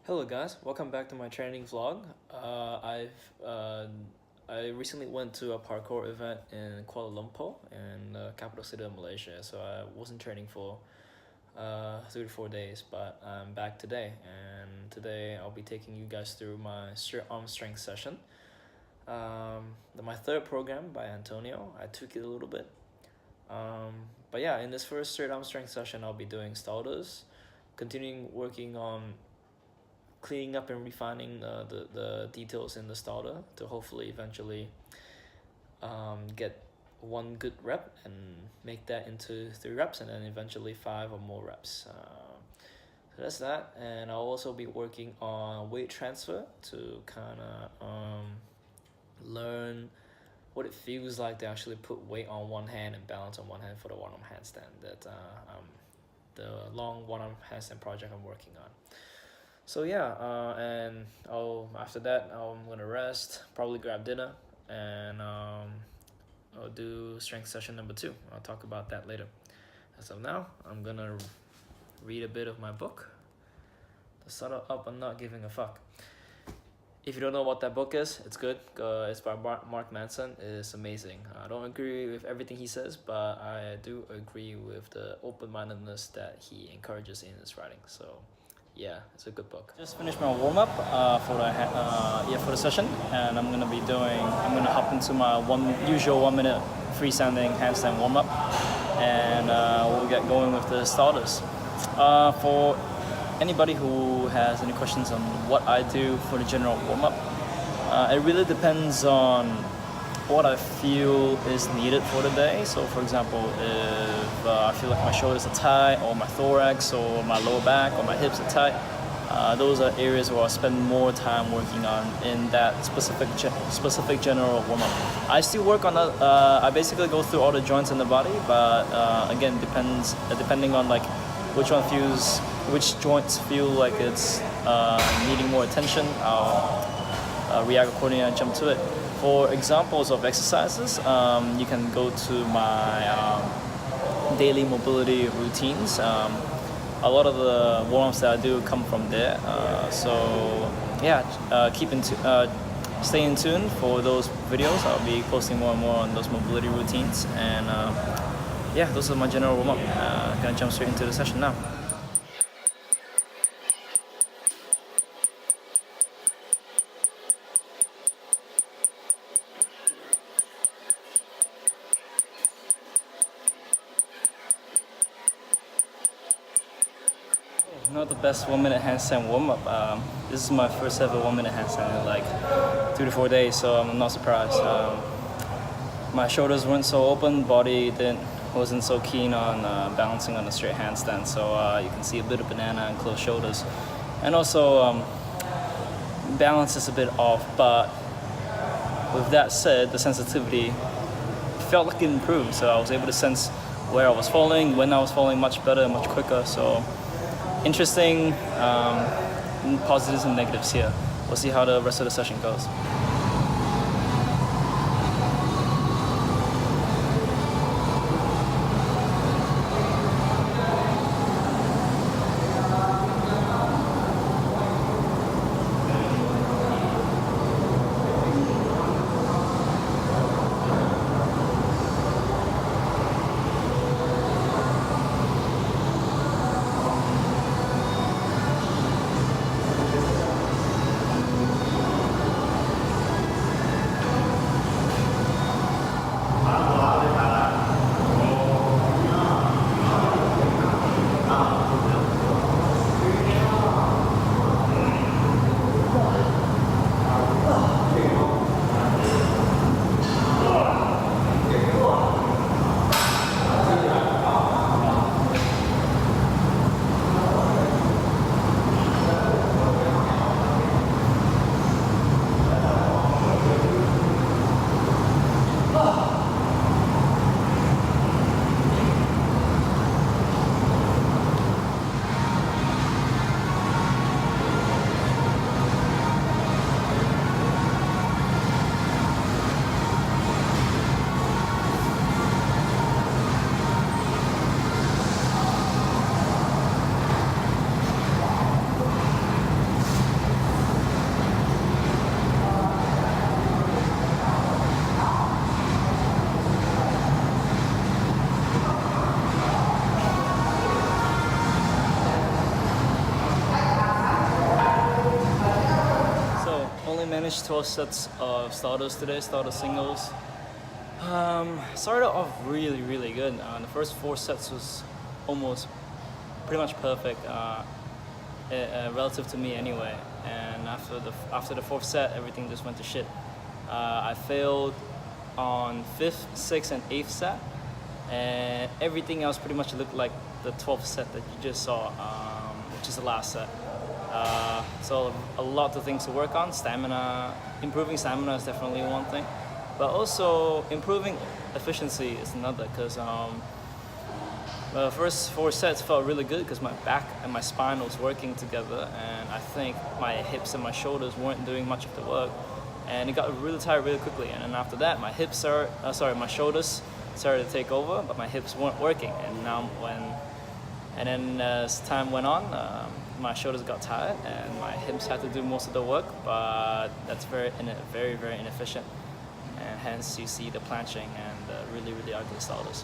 Hello guys, welcome back to my training vlog. I recently went to a parkour event in Kuala Lumpur, in the capital city of Malaysia. So I wasn't training for 3 to 4 days, but I'm back today. And today I'll be taking you guys through my straight arm strength session. My third program by Antonio. I took it a little bit. But yeah, in this first straight arm strength session, I'll be doing stalders, continuing working on cleaning up and refining the details in the stalder to hopefully eventually get one good rep and make that into 3 reps and then eventually 5 or more reps. So that's that, and I'll also be working on weight transfer to kind of learn what it feels like to actually put weight on one hand and balance on one hand for the one-arm handstand, the long one-arm handstand project I'm working on. So yeah, and after that I'm gonna rest, probably grab dinner, and I'll do strength session number 2. I'll talk about that later. As of now, I'm gonna read a bit of my book, The Subtle Up and Not Giving a Fuck. If you don't know what that book is, it's good. It's by Mark Manson. It's amazing. I don't agree with everything he says, but I do agree with the open-mindedness that he encourages in his writing. So yeah, it's a good book. Just finished my warm-up for the session, and I'm gonna hop into my usual 1 minute freestanding handstand warm-up, and we'll get going with the starters. For anybody who has any questions on what I do for the general warm-up, it really depends on what I feel is needed for the day. So for example, if I feel like my shoulders are tight, or my thorax, or my lower back, or my hips are tight, those are areas where I spend more time working on in that specific general warm-up. I still work on that. I basically go through all the joints in the body, but again, depending on like which joints feel like it's needing more attention, I'll react accordingly and jump to it. For examples of exercises, you can go to my daily mobility routines. A lot of the warm-ups that I do come from there. So yeah, stay in tune for those videos. I'll be posting more and more on those mobility routines. And yeah, those are my general warm-up. Gonna jump straight into the session now. Not the best 1 minute handstand warm-up. This is my first ever 1 minute handstand in like 3 to 4 days, so I'm not surprised. My shoulders weren't so open, body wasn't so keen on balancing on a straight handstand, so you can see a bit of banana and closed shoulders. And also balance is a bit off, but with that said, the sensitivity felt like it improved, so I was able to sense where I was falling, when I was falling much better and much quicker. So interesting positives and negatives here. We'll see how the rest of the session goes. finished 12 sets of starters today, starter singles. Started off really good. The first 4 sets was almost pretty much perfect, relative to me anyway. And after the 4th set, everything just went to shit. I failed on 5th, 6th, and 8th set, and everything else pretty much looked like the 12th set that you just saw, which is the last set. So a lot of things to work on. Improving stamina is definitely one thing, but also improving efficiency is another, because the first 4 sets felt really good because my back and my spine was working together, and I think my hips and my shoulders weren't doing much of the work, and it got really tired really quickly. And then after that, my shoulders started to take over, but my hips weren't working. And then as time went on, my shoulders got tired and my hips had to do most of the work, but that's very inefficient, and hence you see the planching and the really ugly stalders.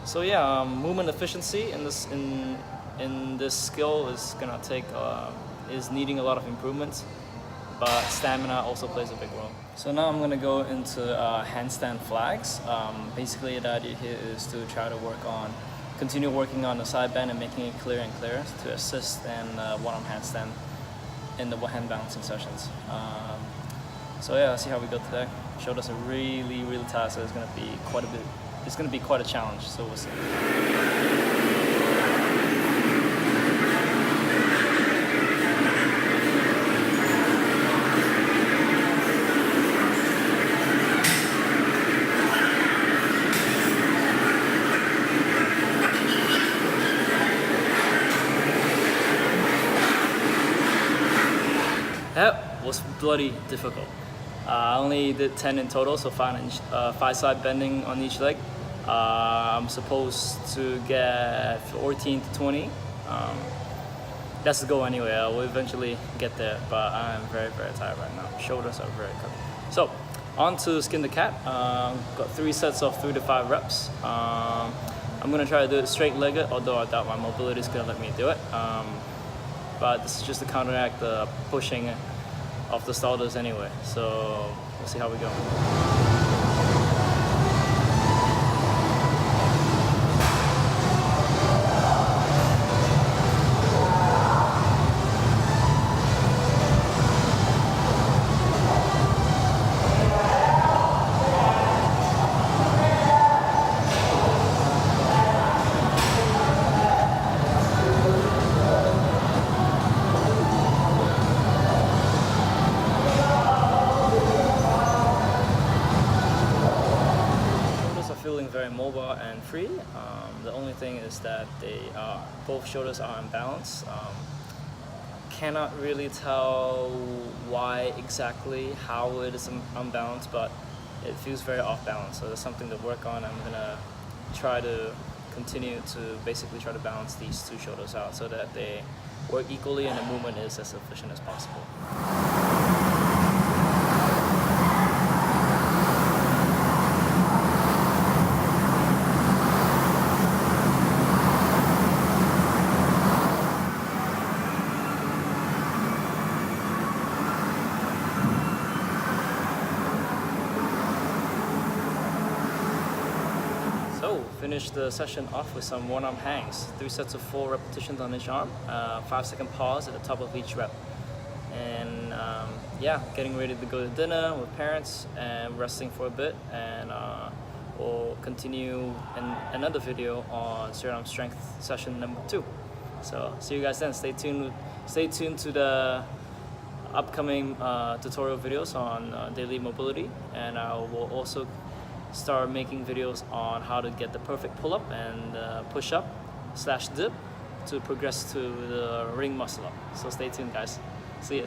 So yeah, movement efficiency in this skill is needing a lot of improvements, but stamina also plays a big role. So now I'm gonna go into handstand flags. Basically the idea here is to try to continue working on the side bend and making it clearer and clearer to assist in one-arm handstand in the hand balancing sessions. So yeah, let's see how we go today. Shoulders are really tight, so it's gonna be quite a challenge, so we'll see. That was bloody difficult. I only did 10 in total, so 5 side bending on each leg. I'm supposed to get 14 to 20. That's the goal anyway. I will eventually get there, but I'm very tired right now. Shoulders are very covered. So, on to skin the cat. Got 3 sets of 3 to 5 reps. I'm gonna try to do it straight-legged, although I doubt my mobility is gonna let me do it. But this is just to counteract the pushing of the stalders anyway. So we'll see how we go. Feeling very mobile and free. The only thing is that both shoulders are unbalanced. Cannot really tell why exactly, how it is unbalanced, but it feels very off balance. So there's something to work on. I'm gonna try to continue to basically try to balance these 2 shoulders out so that they work equally and the movement is as efficient as possible. So, finish the session off with some one-arm hangs. 3 sets of 4 repetitions on each arm, 5-second pause at the top of each rep. And yeah, getting ready to go to dinner with parents and resting for a bit, and we'll continue another video on straight arm strength session number 2. So, see you guys then. Stay tuned to the upcoming tutorial videos on daily mobility, and I will also start making videos on how to get the perfect pull-up and push-up /dip to progress to the ring muscle-up. So stay tuned, guys. See you.